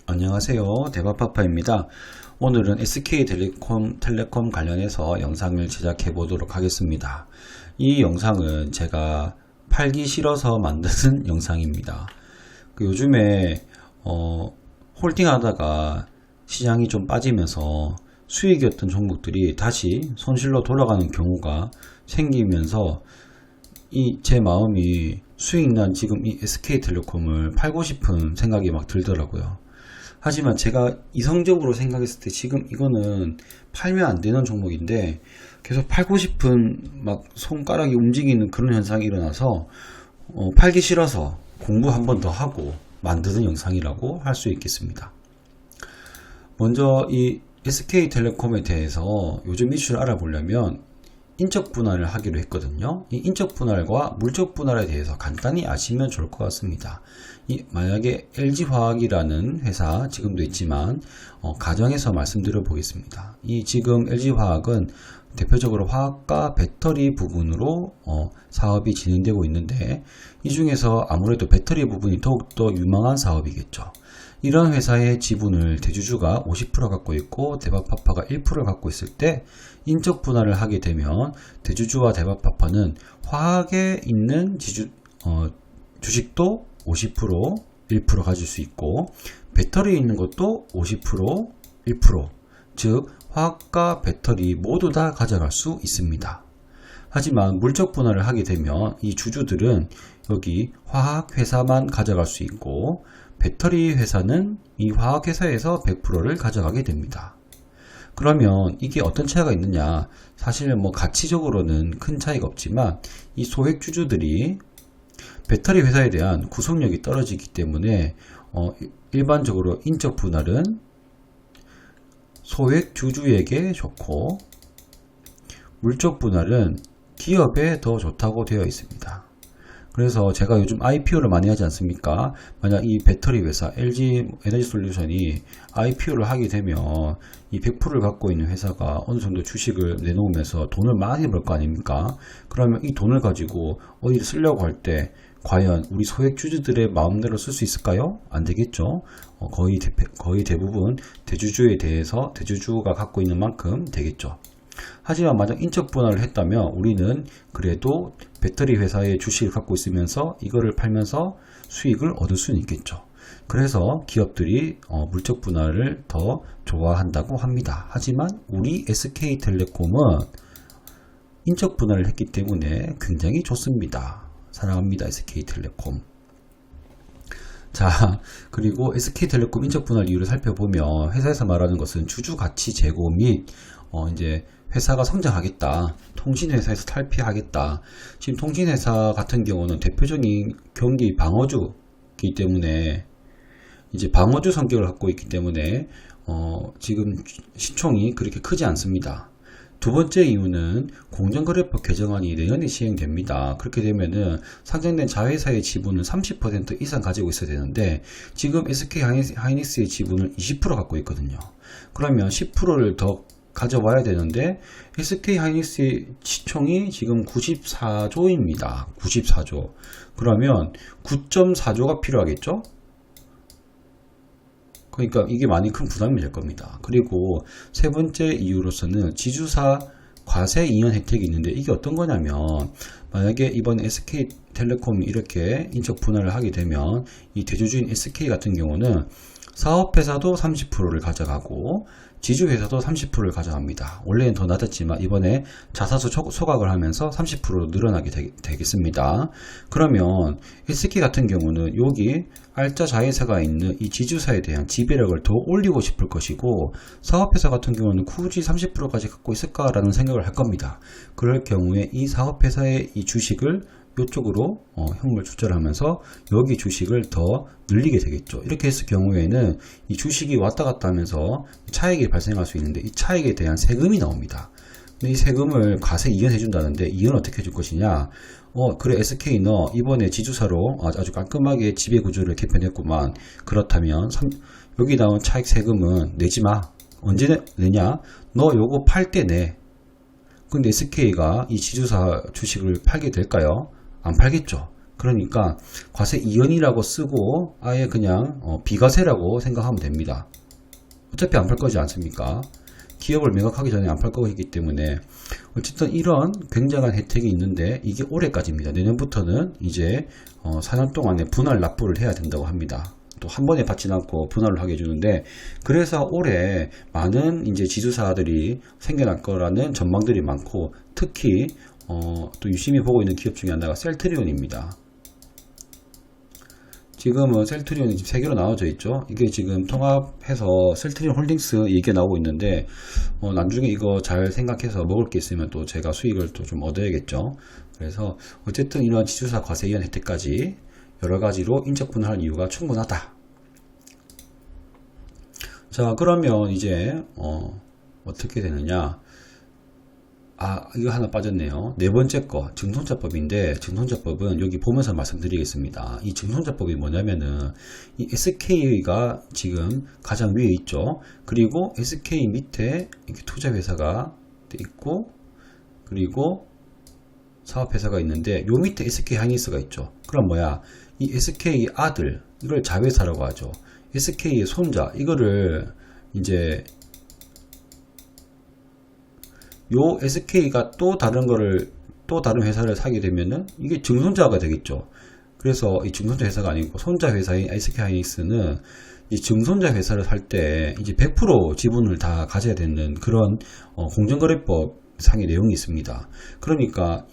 안녕하세요. 대박파파입니다. 오늘은 SK텔레콤 관련해서 영상을 제작해 보도록 하겠습니다. 이 영상은 제가 팔기 싫어서 만드는 영상입니다. 요즘에 홀딩 하다가 시장이 좀 빠지면서 수익이었던 종목들이 다시 손실로 돌아가는 경우가 생기면서 제 마음이 수익난 지금 이 SK텔레콤을 팔고 싶은 생각이 막 들더라고요. 하지만 제가 이성적으로 생각했을 때 지금 이거는 팔면 안 되는 종목인데 계속 팔고 싶은 막 손가락이 움직이는 그런 현상이 일어나서 팔기 싫어서 공부 한 번 더 하고 만드는 영상이라고 할 수 있겠습니다. 먼저 이 SK텔레콤에 대해서 요즘 이슈를 알아보려면 인적 분할을 하기로 했거든요. 이 인적 분할과 물적 분할에 대해서 간단히 아시면 좋을 것 같습니다. 만약에 LG화학이라는 회사 지금도 있지만 가정에서 말씀드려 보겠습니다. 이 지금 LG화학은 대표적으로 화학과 배터리 부분으로 사업이 진행되고 있는데 이 중에서 아무래도 배터리 부분이 더욱더 유망한 사업이겠죠. 이런 회사의 지분을 대주주가 50% 갖고 있고 대박파파가 1%를 갖고 있을 때 인적 분할을 하게 되면 대주주와 대박파파는 화학에 있는 주식도 50%, 1% 가질 수 있고 배터리에 있는 것도 50%, 1%, 즉 화학과 배터리 모두 다 가져갈 수 있습니다. 하지만 물적 분할을 하게 되면 이 주주들은 여기 화학회사만 가져갈 수 있고 배터리 회사는 이 화학회사에서 100%를 가져가게 됩니다. 그러면 이게 어떤 차이가 있느냐? 사실 가치적으로는 큰 차이가 없지만 이 소액 주주들이 배터리 회사에 대한 구속력이 떨어지기 때문에 일반적으로 인적 분할은 소액 주주에게 좋고 물적 분할은 기업에 더 좋다고 되어 있습니다. 그래서 제가 요즘 IPO를 많이 하지 않습니까? 만약 이 배터리 회사 LG 에너지솔루션이 IPO를 하게 되면 이 100%를 갖고 있는 회사가 어느 정도 주식을 내놓으면서 돈을 많이 벌 거 아닙니까? 그러면 이 돈을 가지고 어디를 쓰려고 할 때 과연 우리 소액 주주들의 마음대로 쓸 수 있을까요? 안 되겠죠. 거의 대부분 대주주에 대해서 대주주가 갖고 있는 만큼 되겠죠. 하지만 만약 인적 분할을 했다면 우리는 그래도 배터리 회사의 주식을 갖고 있으면서 이거를 팔면서 수익을 얻을 수는 있겠죠. 그래서 기업들이 물적 분할을 더 좋아한다고 합니다. 하지만 우리 SK텔레콤은 인적 분할을 했기 때문에 굉장히 좋습니다. 사랑합니다, SK텔레콤. 자, 그리고 SK텔레콤 인적 분할 이유를 살펴보면 회사에서 말하는 것은 주주 가치 제고 및 이제 회사가 성장하겠다, 통신회사에서 탈피하겠다. 지금 통신회사 같은 경우는 대표적인 경기 방어주이기 때문에 이제 방어주 성격을 갖고 있기 때문에 지금 시총이 그렇게 크지 않습니다. 두 번째 이유는 공정거래법 개정안이 내년에 시행됩니다. 그렇게 되면은 상장된 자회사의 지분을 30% 이상 가지고 있어야 되는데 지금 SK하이닉스의 지분을 20% 갖고 있거든요. 그러면 10%를 더 가져와야 되는데 SK하이닉스의 시총이 지금 94조입니다. 94조. 그러면 9.4조가 필요하겠죠? 그러니까 이게 많이 큰 부담이 될 겁니다. 그리고 세 번째 이유로서는 지주사 과세 2년 혜택이 있는데 이게 어떤 거냐면 만약에 이번 SK텔레콤이 이렇게 인적 분할을 하게 되면 이 대주주인 SK 같은 경우는 사업회사도 30%를 가져가고 지주회사도 30%를 가져갑니다. 원래는 더 낮았지만 이번에 자사수 소각을 하면서 30%로 늘어나게 되겠습니다. 그러면 SK 같은 경우는 여기 알짜 자회사가 있는 이 지주사에 대한 지배력을 더 올리고 싶을 것이고 사업회사 같은 경우는 굳이 30%까지 갖고 있을까라는 생각을 할 겁니다. 그럴 경우에 이 사업회사의 이 주식을 이쪽으로 현물 조절하면서 여기 주식을 더 늘리게 되겠죠. 이렇게 했을 경우에는 이 주식이 왔다 갔다 하면서 차익이 발생할 수 있는데 이 차익에 대한 세금이 나옵니다. 근데 이 세금을 과세 이연해 준다는데 이연 어떻게 줄 것이냐? 그래 SK 너 이번에 지주사로 아주 깔끔하게 지배 구조를 개편했구만. 그렇다면 여기 나온 차익 세금은 내지 마. 언제 내냐? 너 요거 팔 때 내. 근데 SK가 이 지주사 주식을 팔게 될까요? 안 팔겠죠. 그러니까 과세 이연이라고 쓰고 아예 그냥 비과세라고 생각하면 됩니다. 어차피 안 팔 거지 않습니까? 기업을 매각하기 전에 안 팔 거기 때문에 어쨌든 이런 굉장한 혜택이 있는데 이게 올해까지입니다. 내년부터는 이제 4년 동안에 분할 납부를 해야 된다고 합니다. 또 한 번에 받지 않고 분할을 하게 해주는데, 그래서 올해 많은 이제 지주사들이 생겨날 거라는 전망들이 많고, 특히 또 유심히 보고 있는 기업 중에 하나가 셀트리온입니다. 지금은 셀트리온이 지금 3개로 나눠져 있죠. 이게 지금 통합해서 셀트리온 홀딩스 얘기가 나오고 있는데, 나중에 이거 잘 생각해서 먹을 게 있으면 또 제가 수익을 또 좀 얻어야겠죠. 그래서 어쨌든 이러한 지주사 과세 이연 혜택까지 여러가지로 인적 분할할 이유가 충분하다. 자, 그러면 이제 어떻게 되느냐. 이거 하나 빠졌네요. 네 번째 거 증손자법인데, 증손자법은 여기 보면서 말씀드리겠습니다. 이 증손자법이 뭐냐면은 이 SK가 지금 가장 위에 있죠. 그리고 SK 밑에 이렇게 투자회사가 있고, 그리고 사업회사가 있는데 요 밑에 SK 하이닉스가 있죠. 그럼 뭐야? 이 SK 아들, 이걸 자회사라고 하죠. SK의 손자, 이거를 이제 요 SK가 또 다른 회사를 사게 되면은 이게 증손자가 되겠죠. 그래서 이 증손자 회사가 아니고 손자 회사인 SK 하이닉스는 이 증손자 회사를 살 때 이제 100% 지분을 다 가져야 되는 그런 공정거래법 상의 내용이 있습니다. 그러니까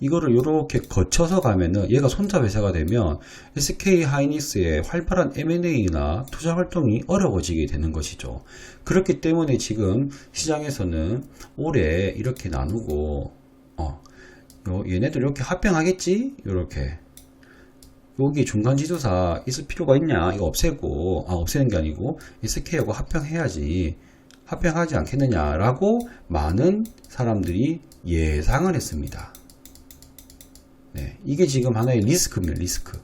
이거를 이렇게 거쳐서 가면은 얘가 손자 회사가 되면 SK 하이닉스의 활발한 M&A나 투자 활동이 어려워지게 되는 것이죠. 그렇기 때문에 지금 시장에서는 올해 이렇게 나누고 얘네들 이렇게 합병하겠지? 이렇게 여기 중간 지주사 있을 필요가 있냐? 이거 없애고 없애는 게 아니고 SK하고 합병해야지, 합병하지 않겠느냐라고 많은 사람들이 예상을 했습니다. 네, 이게 지금 하나의 리스크입니다. 리스크.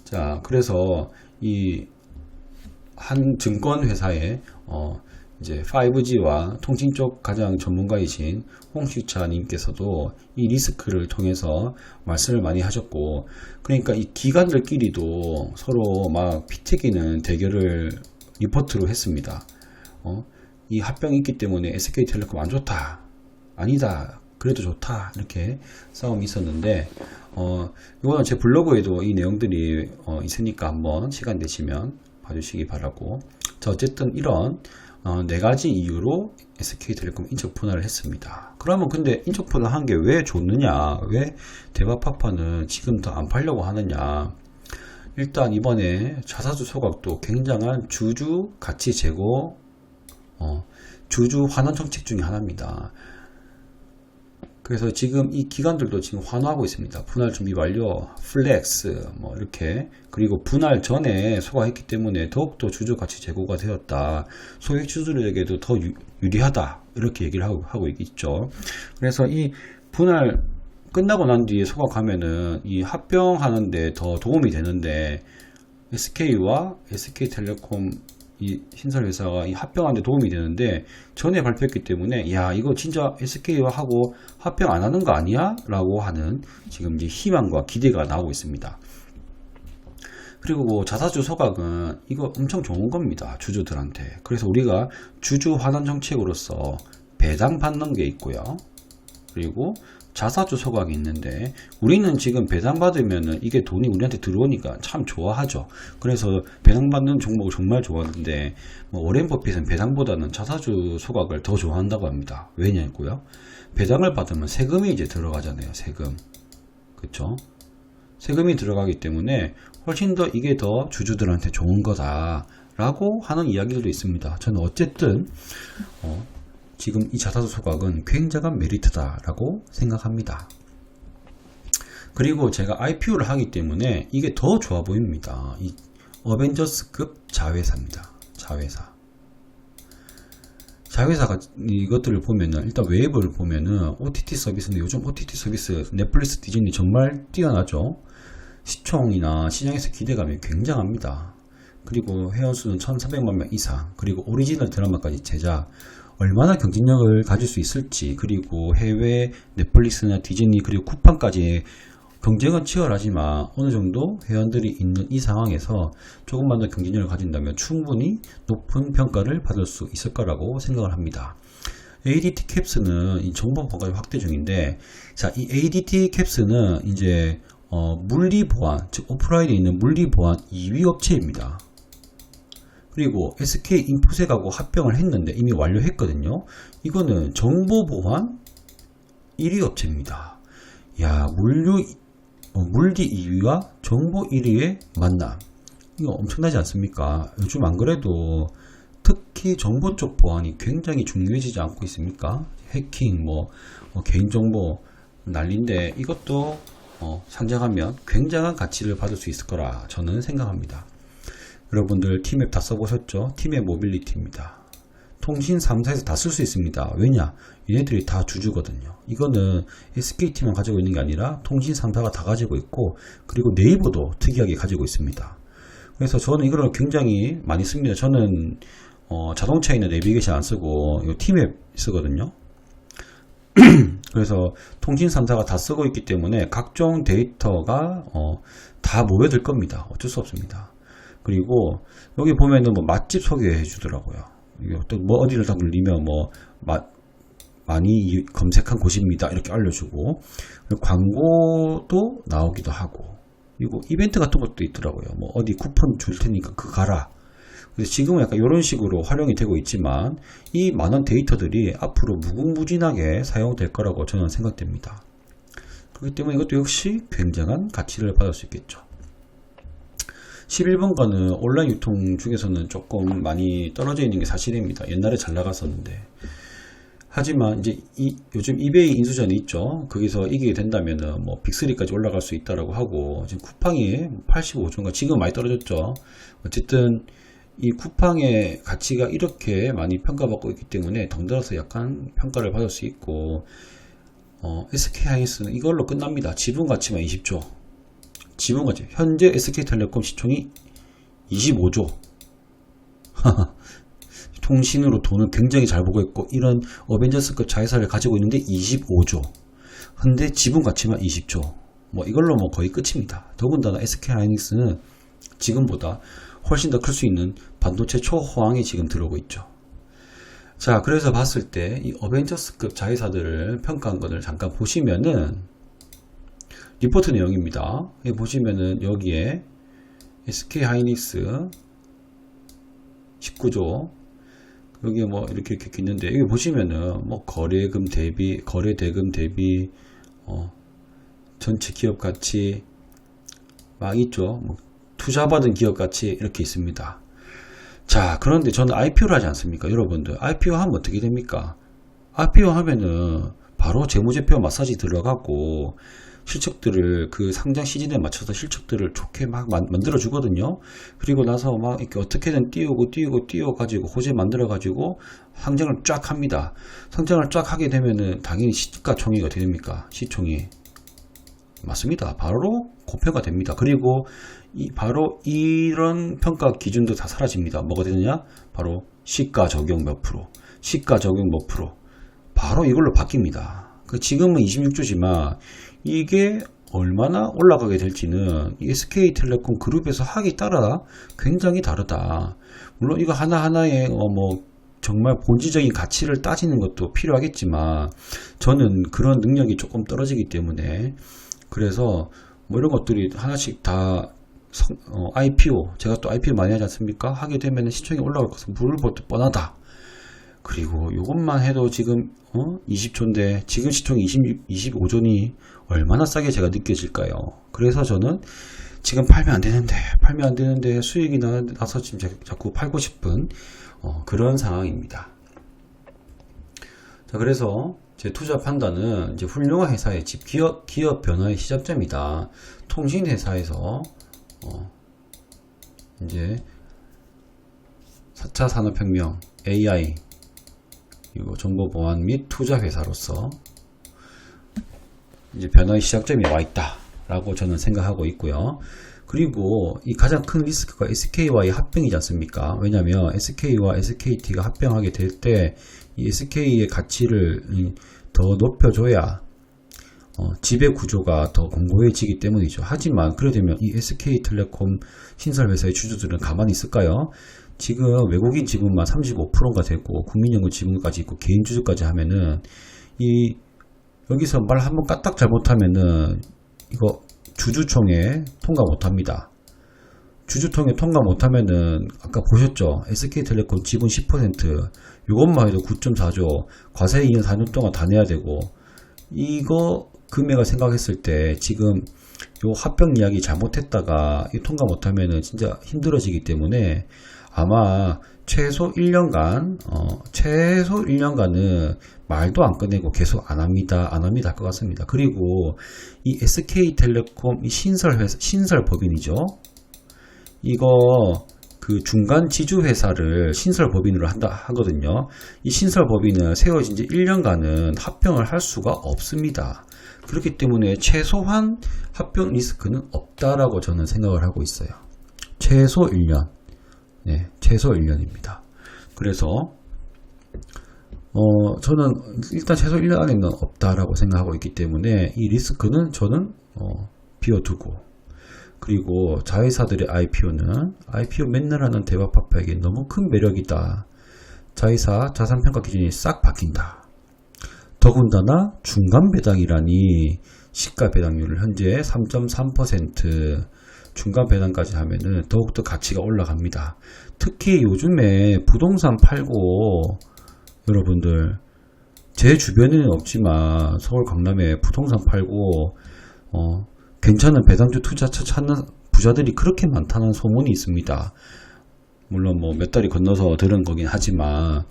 자, 그래서 이 한 증권 회사에 이제 5G와 통신 쪽 가장 전문가이신 홍시차 님께서도 이 리스크를 통해서 말씀을 많이 하셨고, 그러니까 이 기관들끼리도 서로 막 피튀기는 대결을 리포트로 했습니다. 이 합병이 있기 때문에 SK텔레콤 안 좋다, 아니다, 그래도 좋다, 이렇게 싸움이 있었는데, 이거는 제 블로그에도 이 내용들이 있으니까 한번 시간 되시면 봐주시기 바라고. 자, 어쨌든 이런 4가지 이유로 SK텔레콤 인적 분할을 했습니다. 그러면 근데 인적 분할 한 게 왜 좋느냐, 왜 대박파파는 지금 더 안 팔려고 하느냐. 일단 이번에 자사주 소각도 굉장한 주주 가치 제고, 주주 환원 정책 중에 하나입니다. 그래서 지금 이 기관들도 지금 환호하고 있습니다. 분할 준비 완료, 플렉스, 뭐 이렇게. 그리고 분할 전에 소각했기 때문에 더욱더 주주 가치 제고가 되었다. 소액 주주들에게도 더 유리하다, 이렇게 얘기를 하고 있죠. 그래서 이 분할 끝나고 난 뒤에 소각하면은 이 합병하는데 더 도움이 되는데, SK와 SK텔레콤 이 신설회사가 이 합병하는데 도움이 되는데, 전에 발표했기 때문에 야, 이거 진짜 SK와 하고 합병 안 하는 거 아니야? 라고 하는 지금 이제 희망과 기대가 나오고 있습니다. 그리고 뭐 자사주 소각은 이거 엄청 좋은 겁니다, 주주들한테. 그래서 우리가 주주 환원 정책으로서 배당 받는 게 있고요. 그리고 자사주 소각이 있는데, 우리는 지금 배당 받으면은 이게 돈이 우리한테 들어오니까 참 좋아하죠. 그래서 배당 받는 종목을 정말 좋아하는데, 뭐 워렌 버핏은 배당보다는 자사주 소각을 더 좋아한다고 합니다. 왜냐고요? 배당을 받으면 세금이 이제 들어가잖아요. 세금. 그쵸? 세금이 들어가기 때문에 훨씬 더 이게 더 주주들한테 좋은 거다 라고 하는 이야기들도 있습니다. 저는 어쨌든 지금 이 자사주 소각은 굉장한 메리트다 라고 생각합니다. 그리고 제가 IPO를 하기 때문에 이게 더 좋아 보입니다. 이 어벤져스급 자회사입니다. 자회사가 이것들을 보면은, 일단 웨이브를 보면은 OTT 서비스인데, 요즘 OTT 서비스 넷플릭스, 디즈니 정말 뛰어나죠. 시총이나 시장에서 기대감이 굉장합니다. 그리고 회원수는 1,400만 명 이상, 그리고 오리지널 드라마까지 제작, 얼마나 경쟁력을 가질 수 있을지, 그리고 해외 넷플릭스나 디즈니 그리고 쿠팡까지 경쟁은 치열하지만 어느 정도 회원들이 있는 이 상황에서 조금만 더 경쟁력을 가진다면 충분히 높은 평가를 받을 수 있을 거라고 생각을 합니다. ADT 캡스는 이 정보 보관 확대 중인데, 자, 이 ADT 캡스는 이제 물리 보안, 즉 오프라인에 있는 물리 보안 2위 업체입니다. 그리고 SK 인포색하고 합병을 했는데 이미 완료했거든요. 이거는 정보 보안 1위 업체입니다. 야, 물리 2위와 정보 1위의 만남. 이거 엄청나지 않습니까? 요즘 안 그래도 특히 정보 쪽 보안이 굉장히 중요해지지 않고 있습니까? 해킹, 개인정보 난리인데 이것도 상장하면 굉장한 가치를 받을 수 있을 거라 저는 생각합니다. 여러분들 티맵 다 써보셨죠? 티맵 모빌리티입니다. 통신 3사에서 다 쓸 수 있습니다. 왜냐? 얘네들이 다 주주거든요. 이거는 SKT만 가지고 있는 게 아니라 통신 3사가 다 가지고 있고, 그리고 네이버도 특이하게 가지고 있습니다. 그래서 저는 이걸 굉장히 많이 씁니다. 저는 자동차에 있는 내비게이션 안 쓰고 이 티맵 쓰거든요. 그래서 통신 3사가 다 쓰고 있기 때문에 각종 데이터가 다 모여들 겁니다. 어쩔 수 없습니다. 그리고 여기 보면은 맛집 소개해 주더라고요. 또 어디를 다 눌리면 많이 검색한 곳입니다 이렇게 알려주고, 광고도 나오기도 하고, 그리고 이벤트 같은 것도 있더라고요. 어디 쿠폰 줄 테니까 그거 가라. 그래서 지금은 약간 이런 식으로 활용이 되고 있지만 이 많은 데이터들이 앞으로 무궁무진하게 사용될 거라고 저는 생각됩니다. 그렇기 때문에 이것도 역시 굉장한 가치를 받을 수 있겠죠. 11번가는 온라인 유통 중에서는 조금 많이 떨어져 있는 게 사실입니다. 옛날에 잘 나갔었는데. 하지만 이제 요즘 이베이 인수전이 있죠. 거기서 이기게 된다면은 빅3까지 올라갈 수 있다라고 하고, 지금 쿠팡이 85조인가 지금 많이 떨어졌죠. 어쨌든 이 쿠팡의 가치가 이렇게 많이 평가받고 있기 때문에 덩달아서 약간 평가를 받을 수 있고, SK하이닉스는 이걸로 끝납니다. 지분 가치만 20조. 지분 가치. 현재 SK텔레콤 시총이 25조. 통신으로 돈을 굉장히 잘 보고 있고 이런 어벤져스급 자회사를 가지고 있는데 25조. 근데 지분 가치만 20조. 이걸로 거의 끝입니다. 더군다나 SK하이닉스는 지금보다 훨씬 더 클 수 있는 반도체 초호황이 지금 들어오고 있죠. 자, 그래서 봤을 때 이 어벤져스급 자회사들을 평가한 것을 잠깐 보시면은 리포트 내용입니다. 여기 보시면은 여기에 SK하이닉스 19조, 여기에 이렇게 있는데, 여기 보시면은 거래대금 대비 전체 기업 가치 막 있죠. 투자받은 기업 가치 이렇게 있습니다. 자, 그런데 저는 IPO를 하지 않습니까? 여러분들 IPO 하면 어떻게 됩니까? IPO 하면은 바로 재무제표 마사지 들어가고 실적들을 그 상장 시즌에 맞춰서 실적들을 좋게 막 만들어 주거든요. 그리고 나서 이렇게 어떻게든 띄워 가지고 호재 만들어 가지고 상장을 쫙 합니다. 상장을 쫙 하게 되면은 당연히 시가총액이 어떻게 됩니까? 시총이 맞습니다. 바로 고평가 됩니다. 그리고 바로 이런 평가 기준도 다 사라집니다. 뭐가 되느냐? 바로 시가 적용 몇 프로, 시가 적용 몇 프로, 바로 이걸로 바뀝니다. 지금은 26조지만 이게 얼마나 올라가게 될지는 이 SK텔레콤 그룹에서 하기 따라 굉장히 다르다. 물론 이거 하나하나의 정말 본질적인 가치를 따지는 것도 필요하겠지만 저는 그런 능력이 조금 떨어지기 때문에, 그래서 이런 것들이 하나씩 다 IPO, 제가 또 IPO 많이 하지 않습니까? 하게 되면 시총이 올라갈 것은 물을 보듯 뻔하다. 그리고 이것만 해도 지금 20조인데 지금 시총이 25조니 얼마나 싸게 제가 느껴질까요? 그래서 저는 지금 팔면 안 되는데 수익이 나서 지금 자꾸 팔고 싶은 그런 상황입니다. 자, 그래서 제 투자 판단은 이제 훌륭한 회사의 기업 변화의 시작점이다. 통신 회사에서 이제 4차 산업혁명, AI, 그리고 정보보안 및 투자회사로서 이제 변화의 시작점이 와 있다 라고 저는 생각하고 있고요. 그리고 이 가장 큰 리스크가 SK와의 합병이지 않습니까? 왜냐하면 SK와 SKT가 합병하게 될 때 이 SK의 가치를 더 높여줘야 지배 구조가 더 공고해지기 때문이죠. 하지만 그러되면 이 SK텔레콤 신설회사의 주주들은 가만히 있을까요? 지금 외국인 지분만 35%가 되고 국민연금 지분까지 있고 개인 주주까지 하면은 여기서 말 한번 까딱 잘못하면은 이거 주주총회 통과 못합니다. 주주통에 통과 못하면은 아까 보셨죠? SK텔레콤 지분 10% 이것만 해도 9.4조 과세 2년 4년 동안 다 내야 되고 이거 금액을 생각했을 때 지금 요 합병 이야기 잘못했다가 이 통과 못하면은 진짜 힘들어지기 때문에 아마 최소 1년간은 말도 안 꺼내고 계속 안 합니다 할 것 같습니다. 그리고 이 SK텔레콤 이 신설법인이죠. 이거 그 중간 지주회사를 신설법인으로 하거든요. 이 신설법인은 세워진 지 1년간은 합병을 할 수가 없습니다. 그렇기 때문에 최소한 합병 리스크는 없다라고 저는 생각을 하고 있어요. 최소 1년. 네, 최소 1년입니다. 그래서 저는 일단 최소 1년 안에는 없다라고 생각하고 있기 때문에 이 리스크는 저는 비워두고, 그리고 자회사들의 IPO 맨날 하는 대박파파에게 너무 큰 매력이다. 자회사 자산평가 기준이 싹 바뀐다. 더군다나 중간 배당이라니 시가 배당률을 현재 3.3% 중간 배당까지 하면은 더욱더 가치가 올라갑니다. 특히 요즘에 부동산 팔고, 여러분들 제 주변에는 없지만 서울 강남에 부동산 팔고 괜찮은 배당주 투자처 찾는 부자들이 그렇게 많다는 소문이 있습니다. 물론 뭐 몇 달이 건너서 들은 거긴 하지만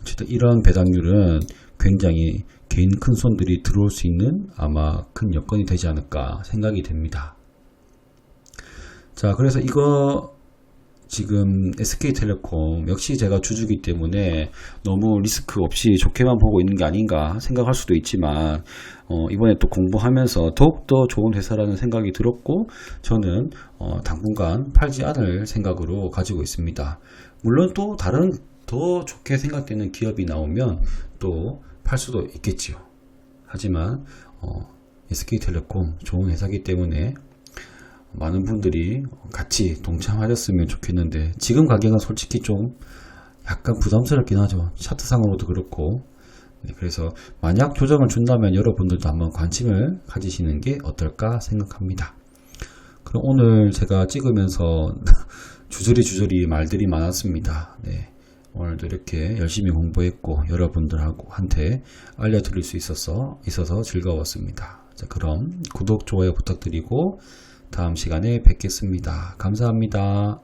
어쨌든 이런 배당률은 굉장히 개인 큰 손들이 들어올 수 있는 아마 큰 여건이 되지 않을까 생각이 됩니다. 자, 그래서 이거 지금 SK텔레콤 역시 제가 주주기 때문에 너무 리스크 없이 좋게만 보고 있는 게 아닌가 생각할 수도 있지만 이번에 또 공부하면서 더욱더 좋은 회사라는 생각이 들었고, 저는 당분간 팔지 않을 생각으로 가지고 있습니다. 물론 또 다른 더 좋게 생각되는 기업이 나오면 또 팔 수도 있겠지요. 하지만 SK텔레콤 좋은 회사이기 때문에 많은 분들이 같이 동참하셨으면 좋겠는데, 지금 가격은 솔직히 좀 약간 부담스럽긴 하죠. 차트상으로도 그렇고. 네, 그래서 만약 조정을 준다면 여러분들도 한번 관심을 가지시는 게 어떨까 생각합니다. 그럼 오늘 제가 찍으면서 주저리 말들이 많았습니다. 네, 오늘도 이렇게 열심히 공부했고 여러분들한테 알려드릴 수 있어서 즐거웠습니다. 자, 그럼 구독, 좋아요 부탁드리고 다음 시간에 뵙겠습니다. 감사합니다.